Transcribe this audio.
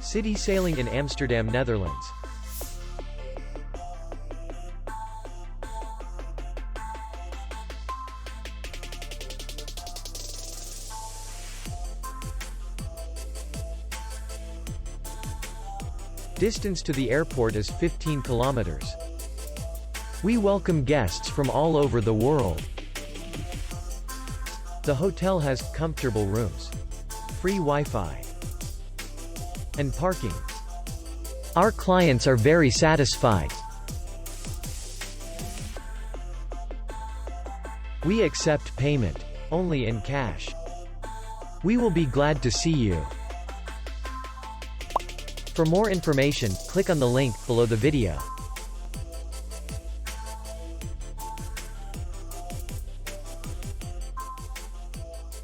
City sailing in Amsterdam, Netherlands. Distance to the airport is 15 kilometers. We welcome guests from all over the world. The hotel has comfortable rooms, free Wi-Fi, and parking. Our clients are very satisfied. We accept payment only in cash. We will be glad to see you. For more information, click on the link below the video.